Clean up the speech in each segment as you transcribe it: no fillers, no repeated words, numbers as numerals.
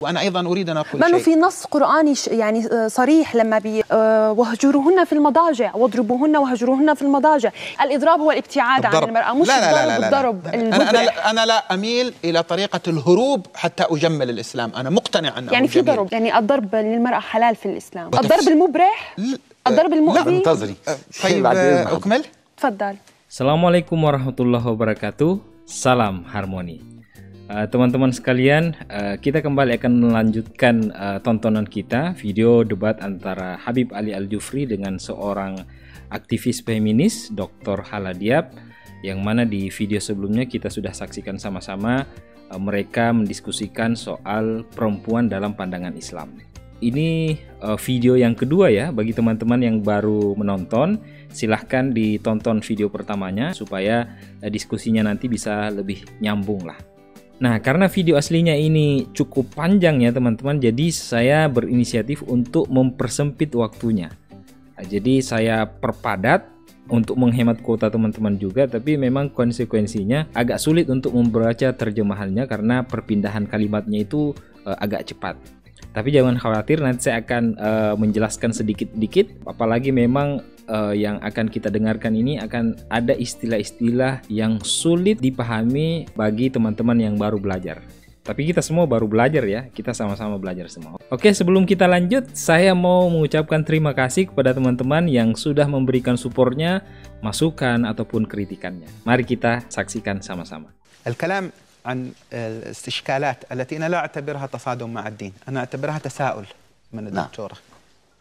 وأنا أيضا أريد أن أقول شيء. في نص قرآني يعني صريح لما وهجروهن في المضاجع واضربوهن وهجروهن في المضاجع. الإضراب هو الابتعاد عن المرأة، مش الضرب. أنا لا أميل إلى طريقة الهروب حتى أجمل الإسلام. أنا مقتنع أنه يعني في ضرب، يعني الضرب للمرأة حلال في الإسلام. الضرب المبرح، الضرب المؤذي. لا انتظري. طيب أكمل. تفضل. Assalamualaikum warahmatullahi wabarakatuh. Salam harmoni. Teman-teman sekalian, kita kembali akan melanjutkan tontonan kita, video debat antara Habib Ali Al-Jufri dengan seorang aktivis feminis, Dr. Hala Diab, yang mana di video sebelumnya kita sudah saksikan sama-sama mereka mendiskusikan soal perempuan dalam pandangan Islam. Ini video yang kedua ya, bagi teman-teman yang baru menonton, silahkan ditonton video pertamanya supaya diskusinya nanti bisa lebih nyambung lah. Nah, karena video aslinya ini cukup panjang ya teman-teman, jadi saya berinisiatif untuk mempersempit waktunya. Jadi saya perpadat untuk menghemat kuota teman-teman juga, tapi memang konsekuensinya agak sulit untuk membaca terjemahannya karena perpindahan kalimatnya itu agak cepat. Tapi jangan khawatir, nanti saya akan menjelaskan sedikit-sedikit, apalagi memang yang akan kita dengarkan ini akan ada istilah-istilah yang sulit dipahami bagi teman-teman yang baru belajar. Tapi kita semua baru belajar ya, kita sama-sama belajar semua. Oke, sebelum kita lanjut, saya mau mengucapkan terima kasih kepada teman-teman yang sudah memberikan supportnya, masukan ataupun kritikannya. Mari kita saksikan sama-sama. الكلام عن الاستشكالات التي أنا لا أعتبرها تصادم مع الدين، أنا أعتبرها تساؤل من الدكتورة،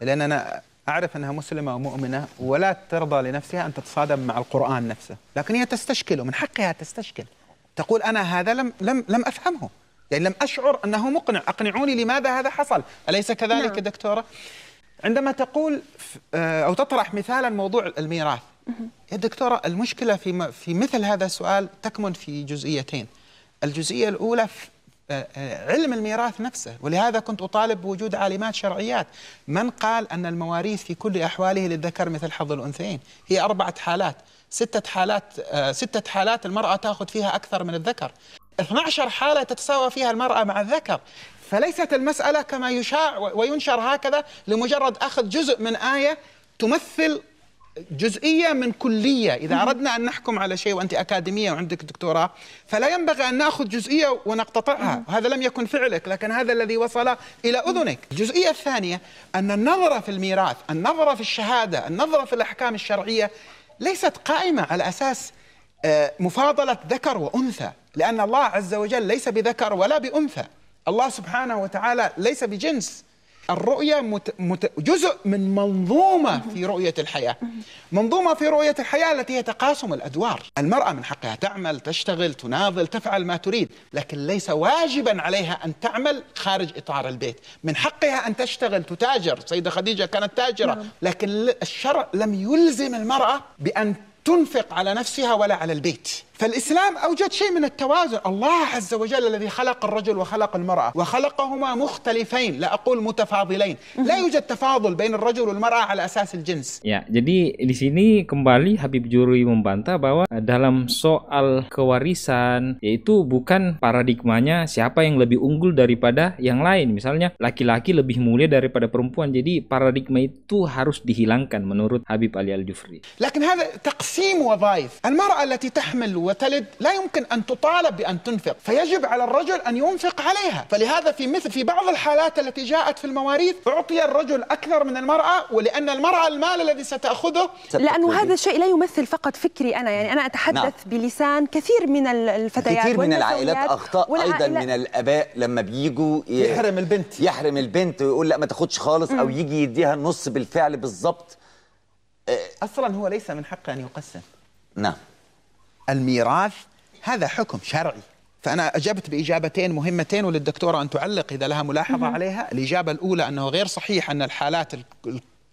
لأن أنا أعرف أنها مسلمة ومؤمنة ولا ترضى لنفسها أن تتصادم مع القرآن نفسه، لكن هي تستشكل ومن حقها تستشكل، تقول أنا هذا لم أفهمه، يعني لم أشعر أنه مقنع، أقنعوني لماذا هذا حصل، أليس كذلك دكتورة؟ عندما تقول أو تطرح مثالا موضوع الميراث، يا دكتورة المشكلة في مثل هذا السؤال تكمن في جزئيتين. الجزئية الأولى علم الميراث نفسه، ولهذا كنت أطالب بوجود عالمات شرعيات. من قال أن المواريث في كل أحواله للذكر مثل حظ الأنثيين؟ هي 4 حالات، 6 حالات المرأة تأخذ فيها أكثر من الذكر، 12 حالة تتساوى فيها المرأة مع الذكر. فليست المسألة كما يشاع وينشر هكذا لمجرد أخذ جزء من آية تمثل جزئية من كلية. إذا أردنا أن نحكم على شيء وأنت أكاديمية وعندك دكتوراه فلا ينبغي أن نأخذ جزئية ونقتطعها، وهذا لم يكن فعلك، لكن هذا الذي وصل إلى أذنك. الجزئية الثانية أن النظرة في الميراث، النظرة في الشهادة، النظرة في الأحكام الشرعية ليست قائمة على أساس مفاضلة ذكر وأنثى، لأن الله عز وجل ليس بذكر ولا بأنثى، الله سبحانه وتعالى ليس بجنس. الرؤية جزء من منظومة في رؤية الحياة، منظومة في رؤية الحياة التي هي تقاسم الأدوار. المرأة من حقها تعمل، تشتغل، تناضل، تفعل ما تريد، لكن ليس واجبا عليها أن تعمل خارج إطار البيت. من حقها أن تشتغل، تتاجر، سيدة خديجة كانت تاجرة، لكن الشرع لم يلزم المرأة بأن تنفق على نفسها ولا على البيت. فالإسلام أوجد شيء من التوازن. الله عز وجل الذي خلق الرجل وخلق المرأة وخلقهما مختلفين، لا أقول متفاضلين، لا يوجد تفاضل بين الرجل والمرأة على أساس الجنس. Ya, jadi di sini kembali Habib Juri membantah bahwa dalam soal kewarisan yaitu bukan paradigmanya siapa yang lebih unggul daripada yang lain. Misalnya laki-laki lebih mulia daripada perempuan. Jadi paradigma itu harus dihilangkan menurut Habib Ali Al-Jufri. لكن هذا تقسيم وظائف. المرأة التي تحمل وتلد لا يمكن أن تطالب بأن تنفق، فيجب على الرجل أن ينفق عليها. فلهذا في بعض الحالات التي جاءت في المواريث أعطي الرجل أكثر من المرأة، ولأن المرأة المال الذي ستأخذه، لأنه هذا الشيء لا يمثل فقط فكري أنا، يعني أنا أتحدث بلسان كثير من الفتيات، كثير من العائلات أخطاء أيضا من الآباء لما بيجوا يحرم البنت ويقول لا ما تاخدش خالص، أو يجي يديها النص بالفعل بالضبط. أصلا هو ليس من حقه أن يقسم. نعم، الميراث هذا حكم شرعي. فأنا أجبت بإجابتين مهمتين، وللدكتورة أن تعلق إذا لها ملاحظة عليها. الإجابة الأولى أنه غير صحيح أن الحالات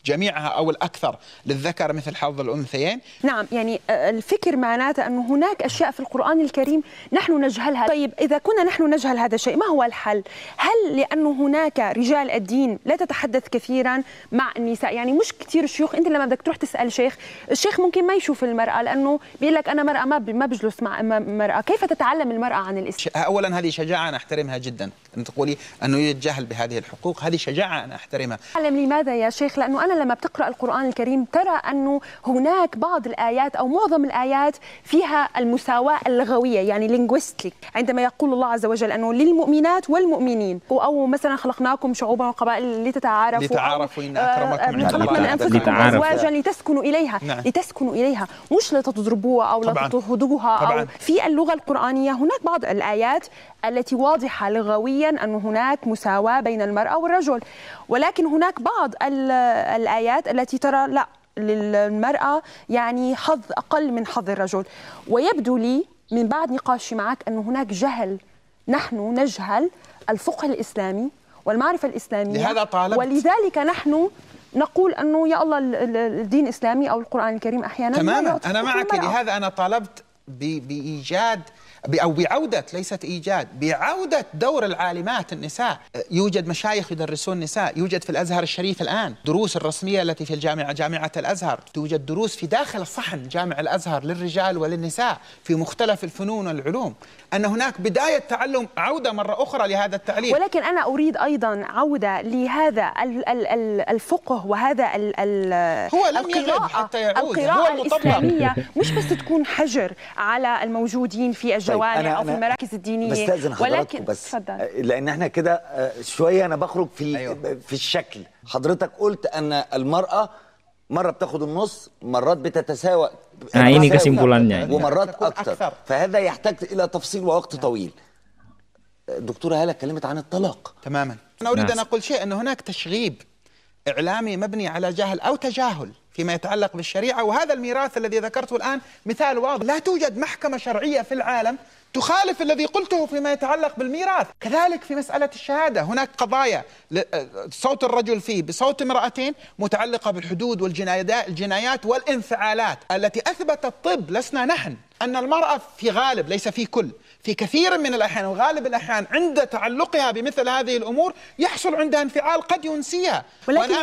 جميعها أو الأكثر للذكر مثل حظ الأنثيين. نعم، يعني الفكر معناته أنه هناك أشياء في القرآن الكريم نحن نجهلها. طيب إذا كنا نحن نجهل هذا الشيء ما هو الحل؟ هل لأنه هناك رجال الدين لا تتحدث كثيرا مع النساء؟ يعني مش كثير الشيوخ، أنت لما بدك تروح تسأل شيخ، الشيخ ممكن ما يشوف المرأة لأنه بيقول لك أنا مرأة ما بجلس مع مرأة. كيف تتعلم المرأة عن الإسلام؟ أولا هذه شجاعة أنا أحترمها جدا، أن تقولي أنه يتجاهل بهذه الحقوق، هذه شجاعة أنا أحترمها. أعلم لماذا يا شيخ؟ لأنه أنا لما بتقرأ القرآن الكريم ترى أنه هناك بعض الآيات أو معظم الآيات فيها المساواة اللغوية، يعني linguistic، عندما يقول الله عز وجل أنه للمؤمنات والمؤمنين، أو مثلا خلقناكم شعوبا وقبائل لتعارفوا إن أكرمكم عند الله من أنفسكم أزواجا لتسكنوا إليها. نعم. لتسكنوا إليها، مش لتضربوها أو لتضطهدوها. أو في اللغة القرآنية هناك بعض الآيات التي واضحة لغويا أن هناك مساواة بين المرأة والرجل، ولكن هناك بعض الآيات التي ترى لا، للمرأة يعني حظ أقل من حظ الرجل. ويبدو لي من بعد نقاشي معك أن هناك جهل، نحن نجهل الفقه الإسلامي والمعرفة الإسلامية، لهذا طالبت. ولذلك نحن نقول أنه يا الله الدين الإسلامي أو القرآن الكريم أحيانا تماما أنا معك. لهذا أنا طالبت بإيجاد أو بعودة، ليست إيجاد، بعودة دور العالمات النساء. يوجد مشايخ يدرسون النساء، يوجد في الأزهر الشريف الآن دروس الرسمية التي في الجامعة، جامعة الأزهر، توجد دروس في داخل الصحن جامع الأزهر للرجال وللنساء في مختلف الفنون والعلوم. أن هناك بداية تعلم، عودة مرة أخرى لهذا التعليم. ولكن أنا أريد أيضا عودة لهذا الفقه وهذا هو لم يغب حتى يعود، القراءة الإسلامية مش بس تكون حجر على الموجودين في الجوامع أو في المراكز الدينية. بستأذن حضراتكم بس لأن احنا كده شوية أنا بخرج في الشكل. حضرتك قلت أن المرأة مرة بتاخد النص، مرات بتتساوى، ini kesimpulannya ومرات أكثر، فهذا يحتاج إلى تفصيل ووقت طويل. دكتورة هالة اتكلمت عن الطلاق تماما. أنا أريد أن أقول شيء، أن هناك تشغيب إعلامي مبني على جهل أو تجاهل فيما يتعلق بالشريعة، وهذا الميراث الذي ذكرته الآن مثال واضح. لا توجد محكمة شرعية في العالم تخالف الذي قلته فيما يتعلق بالميراث. كذلك في مسألة الشهادة هناك قضايا صوت الرجل فيه بصوت امرأتين متعلقة بالحدود والجنايات والانفعالات التي أثبت الطب، لسنا نحن، أن المرأة في غالب، ليس في كل، في كثير من الأحيان وغالب الأحيان عند تعلقها بمثل هذه الأمور يحصل عندها انفعال قد ينسيها. ولكن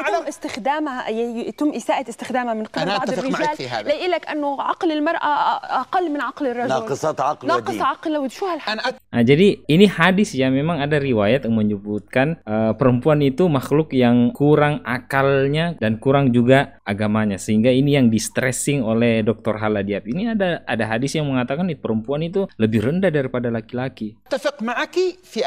يتم إساءة استخدامها من قبل بعض الرجال ليقول لك أنه عقل المرأة أقل من عقل الرجل، ناقصات عقل ودين. شو هالحكي؟ Jadi ini hadis ya, memang ada riwayat yang menyebutkan perempuan itu makhluk yang kurang akalnya dan kurang juga agamanya, sehingga ini yang di-stressing oleh Dr. Hala Diab. Ini ada hadis yang mengatakan perempuan itu lebih rendah daripada laki-laki. أتفق معك في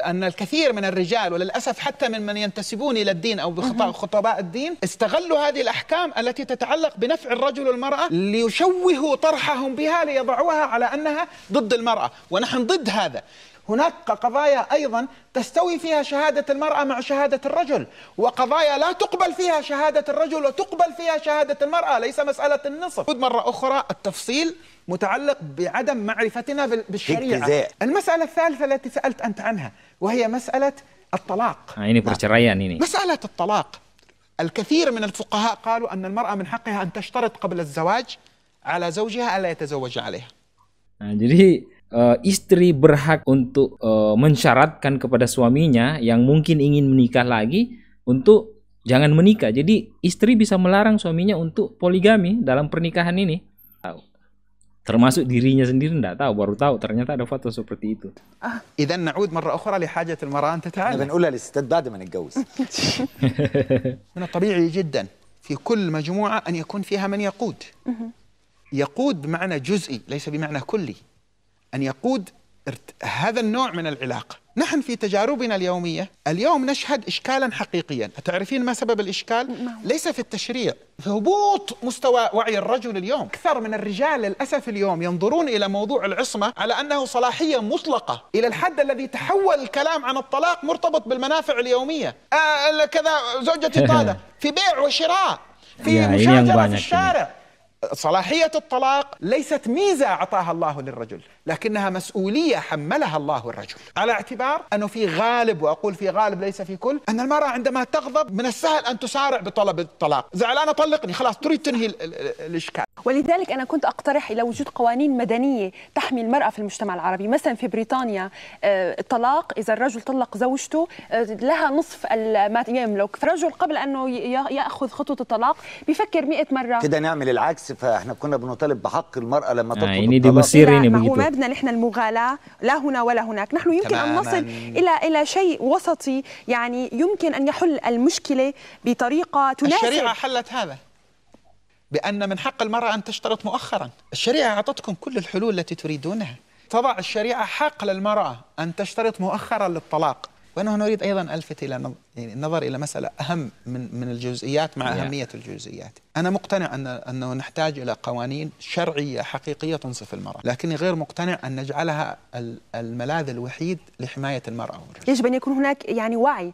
أن الكثير من الرجال وللأسف حتى من ينتسبون إلى الدين أو بخطباء الدين استغلوا هذه الأحكام التي تتعلق بنفع الرجل والمرأة ليشوهوا طرحهم بها، ليضعوها على أنها ضد المرأة، ونحن ضد هذا. هناك قضايا أيضا تستوي فيها شهادة المرأة مع شهادة الرجل، وقضايا لا تقبل فيها شهادة الرجل وتقبل فيها شهادة المرأة، ليس مسألة النصف. مرة أخرى التفصيل متعلق بعدم معرفتنا بالشريعة. المسألة الثالثة التي سألت أنت عنها وهي مسألة الطلاق. ini perceraian ini. مسألة الطلاق، الكثير من الفقهاء قالوا أن المرأة من حقها أن تشترط قبل الزواج على زوجها ألا يتزوج عليها. Jadi istri berhak untuk mensyaratkan kepada suaminya yang mungkin ingin menikah lagi untuk jangan menikah. Jadi istri bisa melarang suaminya untuk poligami dalam pernikahan ini. Termasuk dirinya sendiri tidak tahu, baru tahu ternyata ada fatwa seperti itu. إذا نعود مرة أخرى لحاجة المرأة أن تتعلم. بنقولها للستات بعد ما نتجوز. من الطبيعي جدا في كل مجموعة أن يكون فيها من يقود. يقود بمعنى جزئي ليس بمعنى كلي. أن يقود هذا النوع من العلاقة. نحن في تجاربنا اليومية اليوم نشهد إشكالا حقيقيا. تعرفين ما سبب الإشكال؟ ليس في التشريع، في هبوط مستوى وعي الرجل اليوم. أكثر من الرجال للأسف اليوم ينظرون إلى موضوع العصمة على أنه صلاحية مطلقة، إلى الحد الذي تحول الكلام عن الطلاق مرتبط بالمنافع اليومية. كذا زوجتي طالق، في بيع وشراء، في مشاجرة في الشارع. صلاحية الطلاق ليست ميزة أعطاها الله للرجل، لكنها مسؤولية حملها الله الرجل، على اعتبار أنه في غالب، وأقول في غالب ليس في كل، أن المرأة عندما تغضب من السهل أن تسارع بطلب الطلاق. زعلانة طلقني، خلاص تريد تنهي الإشكال. ولذلك أنا كنت أقترح إلى وجود قوانين مدنية تحمي المرأة في المجتمع العربي. مثلا في بريطانيا الطلاق إذا الرجل طلق زوجته لها نصف ما يملك، فرجل قبل أنه يأخذ خطوة الطلاق بيفكر 100 مرة. كده نعمل العكس، فإحنا كنا بنطالب بحق المرأة لما تطلب الطلاق. ما هو ما بدنا نحن المغالاة لا هنا ولا هناك، نحن يمكن أن نصل إلى شيء وسطي، يعني يمكن أن يحل المشكلة بطريقة تناسب. الشريعة حلت هذا بأن من حق المرأة أن تشترط مؤخرا. الشريعة أعطتكم كل الحلول التي تريدونها. تضع الشريعة حق للمرأة أن تشترط مؤخرا للطلاق. ونحن نريد أيضا ألفت إلى النظر إلى مسألة أهم من الجزئيات مع أهمية الجزئيات. أنا مقتنع أنه نحتاج إلى قوانين شرعية حقيقية تنصف المرأة، لكني غير مقتنع أن نجعلها الملاذ الوحيد لحماية المرأة والرجل. يجب أن يكون هناك يعني وعي.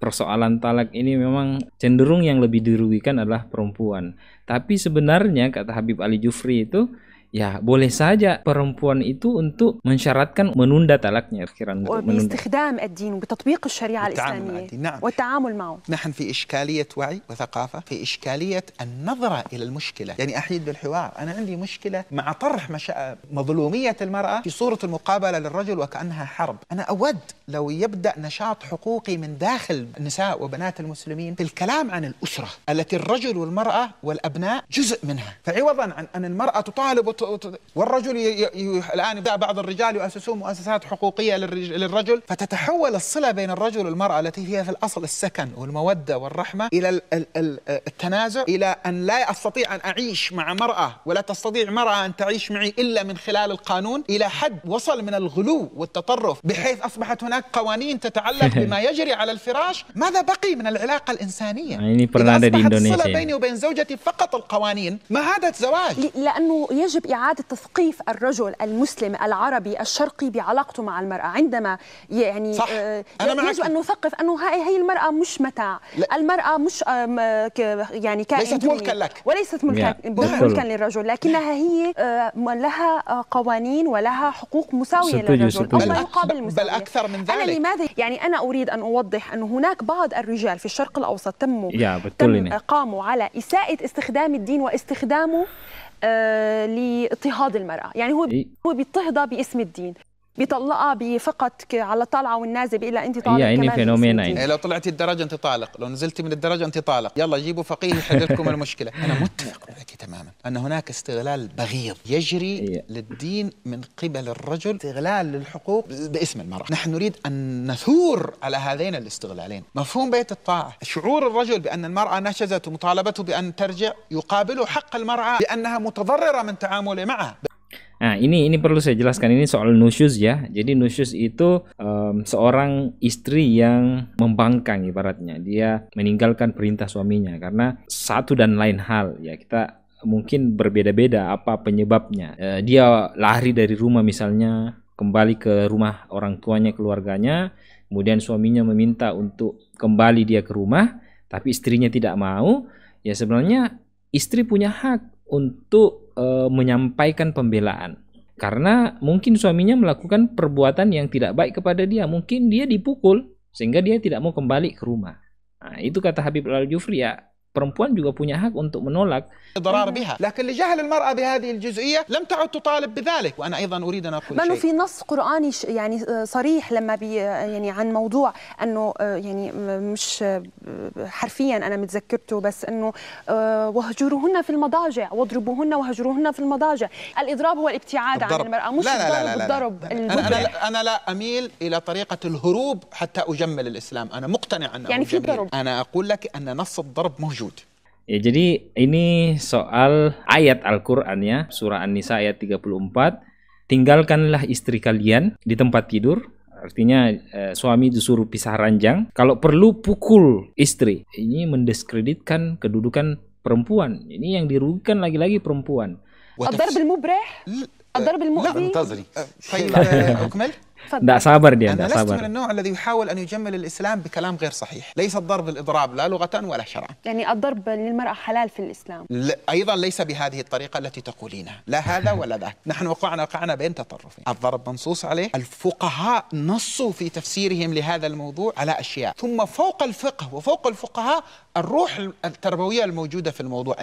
Persoalan talak ini memang cenderung yang lebih dirugikan adalah perempuan. Tapi sebenarnya kata Habib Ali Jufri itu, ya boleh saja perempuan itu untuk mensyaratkan menunda talaknya. باستخدام الدين وبتطبيق الشريعة الإسلامية والتعامل معه. نحن في إشكالية وعي وثقافة، في إشكالية النظرة إلى المشكلة. يعني أحيد بالحوار، أنا عندي مشكلة مع طرح مظلومية المرأة في صورة المقابلة للرجل وكأنها حرب. أنا أود لو يبدأ نشاط حقوقي من داخل النساء وبنات المسلمين في الكلام عن الأسرة التي الرجل والمرأة والأبناء جزء منها، فعوضا عن أن المرأة تطالب والرجل الآن بعض الرجال يؤسسون مؤسسات حقوقية للرجل، فتتحول الصلة بين الرجل والمرأة التي هي في الأصل السكن والمودة والرحمة إلى التنازع، إلى أن لا أستطيع أن أعيش مع مرأة ولا تستطيع مرأة أن تعيش معي إلا من خلال القانون، إلى حد وصل من الغلو والتطرف بحيث أصبحت هناك قوانين تتعلق بما يجري على الفراش. ماذا بقي من العلاقة الإنسانية؟ إذا أصبحت الصلة بيني وبين زوجتي فقط القوانين، ما هذا زواج؟ لأنه يجب إعادة تثقيف الرجل المسلم العربي الشرقي بعلاقته مع المرأة. عندما يعني يجب أن نثقف أنه هي المرأة مش متاع، المرأة مش يعني ليست ملكا لك وليست ملكا للرجل، لكنها هي لها قوانين ولها حقوق مساوية للرجل أو ما يقابل المساوية. بل أكثر من ذلك. أنا لماذا يعني أنا أريد أن أوضح أن هناك بعض الرجال في الشرق الأوسط قاموا على إساءة استخدام الدين واستخدامه لاضطهاد المرأة. يعني هو بيضطهدها باسم الدين، بيطلقها بفقط على الطالعة والنازل إلا أنت طالق. يعني فينومينا. لو طلعتي الدرجة أنت طالق، لو نزلتي من الدرجة أنت طالق، يلا جيبوا فقيه يحل لكم المشكلة. أنا متفق معك تماما أن هناك استغلال بغيض يجري للدين من قبل الرجل، استغلال للحقوق باسم المرأة. نحن نريد أن نثور على هذين الاستغلالين. مفهوم بيت الطاعة، شعور الرجل بأن المرأة نشزت ومطالبته بأن ترجع يقابل حق المرأة بأنها متضررة من تعامله معها. Nah, ini perlu saya jelaskan, ini soal nusyuz ya. Jadi nusyuz itu seorang istri yang membangkang ibaratnya. Dia meninggalkan perintah suaminya karena satu dan lain hal ya. Kita mungkin berbeda-beda apa penyebabnya. Dia lari dari rumah misalnya, kembali ke rumah orang tuanya, keluarganya. Kemudian suaminya meminta untuk kembali dia ke rumah, tapi istrinya tidak mau. Ya sebenarnya istri punya hak untuk menyampaikan pembelaan karena mungkin suaminya melakukan perbuatan yang tidak baik kepada dia, mungkin dia dipukul sehingga dia tidak mau kembali ke rumah. Nah, itu kata Habib Ali Jufri ya, perempuan juga punya hak untuk menolak. ضرار بها، لكن لجهل المرأة بهذه الجزئية لم تعد تطالب بذلك، وأنا أيضا أريد أن أقول شيء. في نص قرآني يعني صريح لما يعني عن موضوع أنه يعني مش حرفيا أنا متذكرته، بس أنه وهجروهن في المضاجع واضربوهن وهجروهن في المضاجع. الإضراب هو الابتعاد عن المرأة، مش الضرب. أنا لا أميل إلى طريقة الهروب حتى أجمل الإسلام. أنا مقتنع أنه يعني في ضرب. أنا أقول لك أن نص الضرب موجود. Ya, jadi ini soal ayat Al-Quran ya, surah An-Nisa ayat 34. Tinggalkanlah istri kalian di tempat tidur. Artinya suami disuruh pisah ranjang. Kalau perlu pukul istri. Ini mendiskreditkan kedudukan perempuan. Ini yang dirugikan lagi-lagi perempuan. الضرب المبرح، الضرب المؤذي. طيب أكمل. Nggak sabar dia, أنا nggak لست sabar. من النوع الذي يحاول أن يجمل الإسلام بكلام غير صحيح. ليس الضرب الإضراب لا لغة ولا شرعا. يعني الضرب للمرأة حلال في الإسلام. أيضا ليس بهذه الطريقة التي تقولينها، لا هذا ولا ذاك. نحن وقعنا بين تطرفين. الضرب منصوص عليه، الفقهاء نصوا في تفسيرهم لهذا الموضوع على أشياء، ثم فوق الفقه وفوق الفقهاء الروح التربوية الموجودة في الموضوع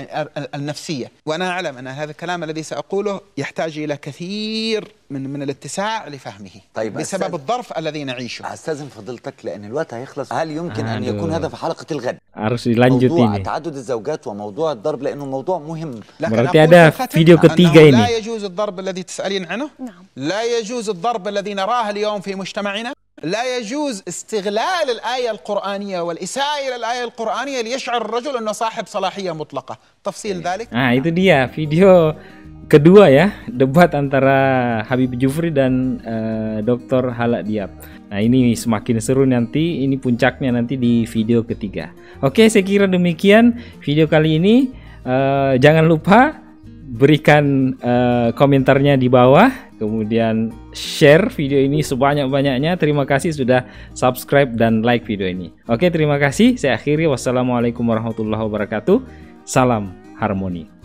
النفسية. وأنا أعلم أن هذا الكلام الذي سأقوله يحتاج إلى كثير من الاتساع لفهمه. طيب بسبب الظرف الذي نعيشه. أستاذن فضيلتك لأن الوقت هيخلص، هل يمكن أن يكون هذا في حلقة الغد؟ موضوع تعدد الزوجات وموضوع الضرب لأنه موضوع مهم. Berarti ada video ketiga ini. لا يجوز الضرب الذي تسألين عنه. نعم. لا يجوز الضرب الذي نراه اليوم في مجتمعنا. لا يجوز استغلال الآية القرآنية والإساءة إلى الآية القرآنية ليشعر الرجل أنه صاحب صلاحية مطلقة. تفصيل ذلك. Nah, itu dia video kedua ya, debat antara Habib Jufri dan Dr. Hala Diab. Nah, ini semakin seru nanti, ini puncaknya nanti di video ketiga. Oke, saya kira demikian video kali ini. Jangan lupa berikan komentarnya di bawah, kemudian share video ini sebanyak-banyaknya. Terima kasih sudah subscribe dan like video ini. Oke, terima kasih. Saya akhiri. Wassalamualaikum warahmatullahi wabarakatuh. Salam harmoni.